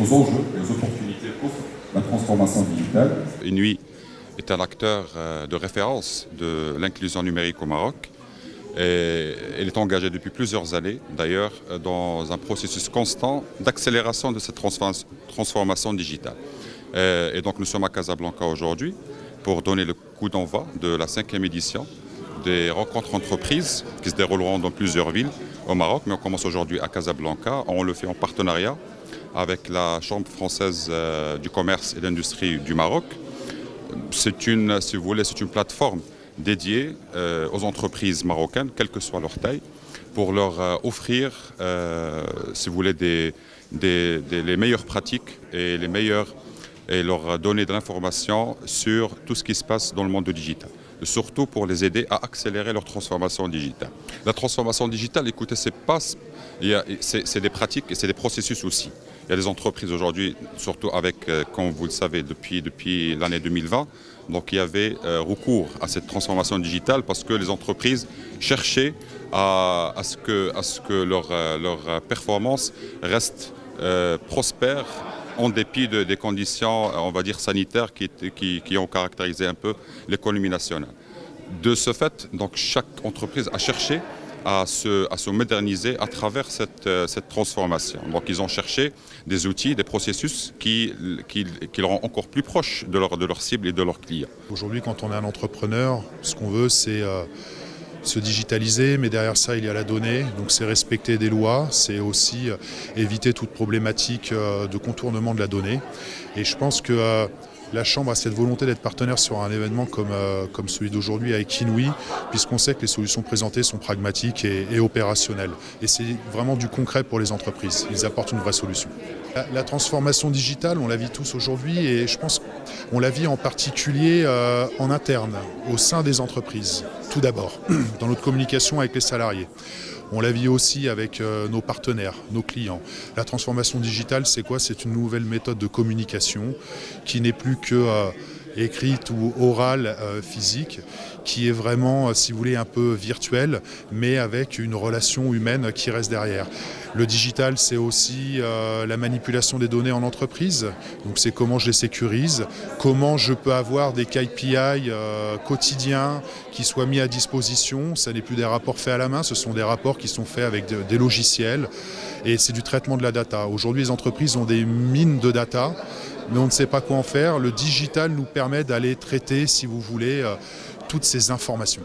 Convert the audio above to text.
aux enjeux et aux opportunités qu'offre la transformation digitale. Inouï est un acteur de référence de l'inclusion numérique au Maroc. Et elle est engagée depuis plusieurs années, d'ailleurs, dans un processus constant d'accélération de cette transformation digitale. Et donc nous sommes à Casablanca aujourd'hui pour donner le coup d'envoi de la 5e édition des rencontres entreprises qui se dérouleront dans plusieurs villes au Maroc, mais on commence aujourd'hui à Casablanca. On le fait en partenariat avec la Chambre française du commerce et de l'industrie du Maroc. C'est une, si vous voulez, c'est une plateforme dédiée aux entreprises marocaines, quelle que soit leur taille, pour leur offrir, si vous voulez, les meilleures pratiques et leur donner de l'information sur tout ce qui se passe dans le monde digital. Surtout pour les aider à accélérer leur transformation digitale. La transformation digitale, écoutez, c'est des pratiques et c'est des processus aussi. Il y a des entreprises aujourd'hui, surtout avec, comme vous le savez, depuis l'année 2020, donc il y avait recours à cette transformation digitale parce que les entreprises cherchaient à ce que leur performance reste prospère en dépit des conditions, on va dire, sanitaires qui ont caractérisé un peu l'économie nationale. De ce fait, donc, chaque entreprise a cherché à se moderniser à travers cette transformation. Donc ils ont cherché des outils, des processus qui les rendent encore plus proches de leur cible et de leurs clients. Aujourd'hui, quand on est un entrepreneur, ce qu'on veut, c'est se digitaliser, mais derrière ça, il y a la donnée. Donc c'est respecter des lois, c'est aussi éviter toute problématique de contournement de la donnée. Et je pense que la Chambre a cette volonté d'être partenaire sur un événement comme celui d'aujourd'hui avec Inouï, puisqu'on sait que les solutions présentées sont pragmatiques et opérationnelles. Et c'est vraiment du concret pour les entreprises. Ils apportent une vraie solution. La transformation digitale, on la vit tous aujourd'hui et je pense qu'on la vit en particulier en interne, au sein des entreprises. Tout d'abord, dans notre communication avec les salariés. On la vit aussi avec nos partenaires, nos clients. La transformation digitale, c'est quoi? C'est une nouvelle méthode de communication qui n'est plus que écrite ou orale, physique, qui est vraiment, si vous voulez, un peu virtuelle, mais avec une relation humaine qui reste derrière. Le digital, c'est aussi la manipulation des données en entreprise. Donc c'est comment je les sécurise, comment je peux avoir des KPI quotidiens qui soient mis à disposition. Ce n'est plus des rapports faits à la main, ce sont des rapports qui sont faits avec des logiciels. Et c'est du traitement de la data. Aujourd'hui, les entreprises ont des mines de data, mais on ne sait pas quoi en faire. Le digital nous permet d'aller traiter, si vous voulez, toutes ces informations.